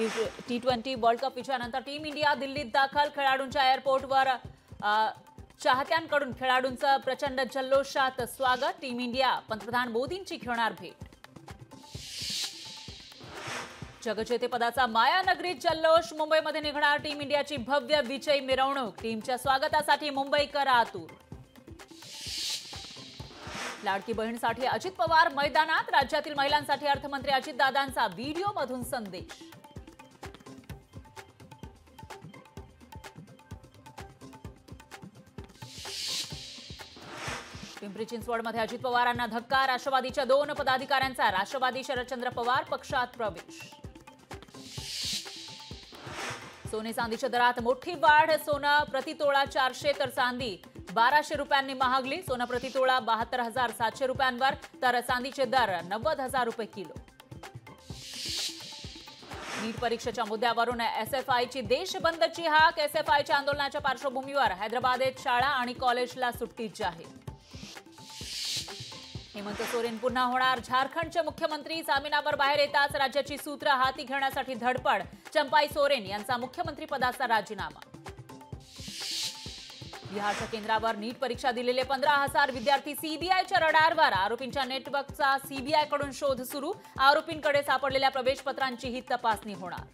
टी20 world cup विजयानंतर team India दिल्लीत दाखल. खेळाडूंच्या एअरपोर्टवर चाहत्यांकडून खेळाडूंचं प्रचंड जल्लोषात स्वागत. टीम इंडिया पंतप्रधान मोदींची घेणार भेट. जगजेतेपदाचा मायानगरीत जल्लोष. मुंबईमध्ये निघणार टीम इंडियाची भव्य विजयी मिरवणूक. टीमच्या स्वागतासाठी मुंबईकर आतुर. लाडकी बहीणसाठी अजित पवार मैदानात. राज्यातील महिलांसाठी अर्थमंत्री अजितदादांचा व्हिडिओमधून संदेश. पिंपरी चिंचवडमध्ये अजित पवारांना धक्का. राष्ट्रवादीच्या 2 पदाधिकाऱ्यांचा राष्ट्रवादी शरदचंद्र पवार पक्षात प्रवेश. सोने चांदीच्या दरात मोठी वाढ. सोनं प्रतितोळा 400 तर चांदी 1200 रुपयांनी महागली. सोनं प्रतितोळा 72,700 रुपयांवर तर चांदीचे दर 90,000 रुपये किलो. नीट परीक्षेच्या मुद्द्यावरून एसएफआयची देशबंदची हाक. एसएफआयच्या आंदोलनाच्या पार्श्वभूमीवर हैदराबादेत शाळा आणि कॉलेजला सुट्टी जाहीर. हेमंत सोरेन पुन्हा होणार झारखंडचे मुख्यमंत्री. जामिनावर बाहेर येताच राज्याची सूत्र हाती घेण्यासाठी धडपड. चंपाई सोरेन यांचा मुख्यमंत्री पदाचा राजीनामा. बिहारच्या केंद्रावर नीट परीक्षा दिलेले 15,000 विद्यार्थी सीबीआयच्या रडारवर. आरोपींच्या नेटवर्कचा सीबीआयकडून शोध सुरू. आरोपींकडे सापडलेल्या प्रवेशपत्रांचीही तपासणी होणार.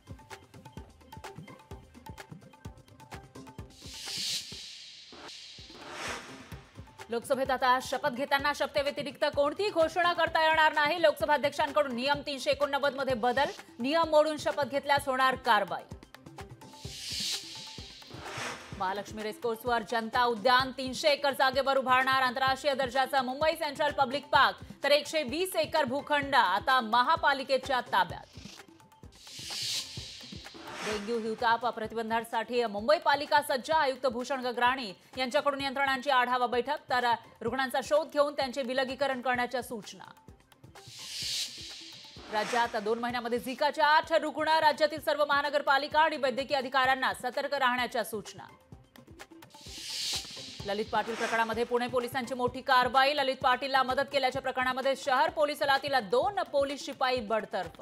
लोकसभेत आता शपथ घेताना शपथेव्यतिरिक्त कोणतीही घोषणा करता येणार नाही. लोकसभा अध्यक्षांकडून नियम 389 मध्ये बदल. नियम मोडून शपथ घेतल्यास होणार कारवाई. महालक्ष्मी रेसकोर्सवर जनता उद्यान. 300 एकर जागेवर उभारणार आंतरराष्ट्रीय दर्जाचा मुंबई सेंट्रल पब्लिक पार्क. तर 120 एकर भूखंड आता महापालिकेच्या ताब्यात. डेंग्यू हिवताप प्रतिबंधासाठी मुंबई पालिका सज्ज. आयुक्त भूषण गगराणी यांच्याकडून यंत्रणांची आढावा बैठक. तर रुग्णांचा शोध घेऊन त्यांचे विलगीकरण करण्याच्या सूचना. राज्यात 2 महिन्यामध्ये झिकाचे 8 रुग्ण. राज्यातील सर्व महानगरपालिका आणि वैद्यकीय अधिकाऱ्यांना सतर्क राहण्याच्या सूचना. ललित पाटील प्रकरणामध्ये पुणे पोलिसांची मोठी कारवाई. ललित पाटीलला मदत केल्याच्या प्रकरणामध्ये शहर पोलीस दलातील 2 पोलीस शिपाई बडतर्फ.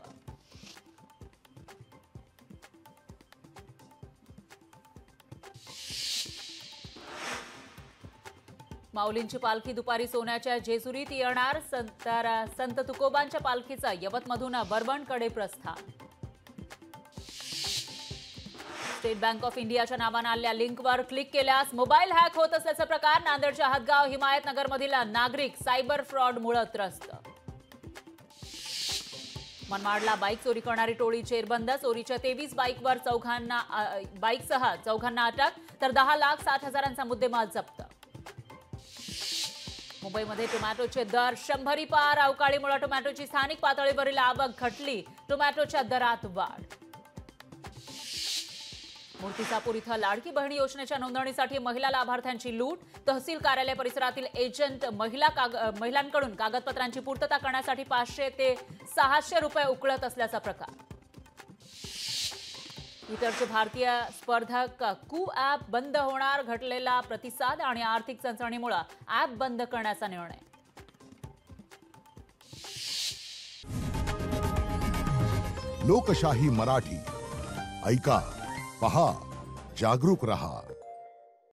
माऊलींची पालखी दुपारी सोन्याच्या जेजुरीत येणार. संत तुकोबांच्या पालखीचा यवतमधून बरबणकडे प्रस्थान. स्टेट बँक ऑफ इंडियाच्या नावाने आलेल्या लिंकवर क्लिक केल्यास मोबाईल हॅक होत असल्याचा प्रकार. नांदेडच्या हदगाव हिमायतनगरमधील नागरिक सायबर फ्रॉडमुळे त्रस्त. मनमाडला बाईक चोरी करणारी टोळी चेरबंद. चोरीच्या 23 बाईकसह चौघांना अटक. तर 10,60,000चा मुद्देमाल जप्त. मुंबईमध्ये टोमॅटोचे दर 100 पार. अवकाळीमुळे टोमॅटोची स्थानिक पातळीवरील आवक घटली. टोमॅटोच्या दरात वाढ. मूर्तिजापूर इथं लाडकी बहिणी योजनेच्या नोंदणीसाठी महिला लाभार्थ्यांची लूट. तहसील कार्यालय परिसरातील एजंट महिलांकडून कागदपत्रांची पूर्तता करण्यासाठी 500 ते 600 रुपये उकळत असल्याचा प्रकार. ट्विटरचे भारतीय स्पर्धक कू ॲप बंद होणार. घटलेला प्रतिसाद आणि आर्थिक चणचणीमुळे ॲप बंद करण्याचा निर्णय. लोकशाही मराठी ऐका, पहा, जागरूक रहा.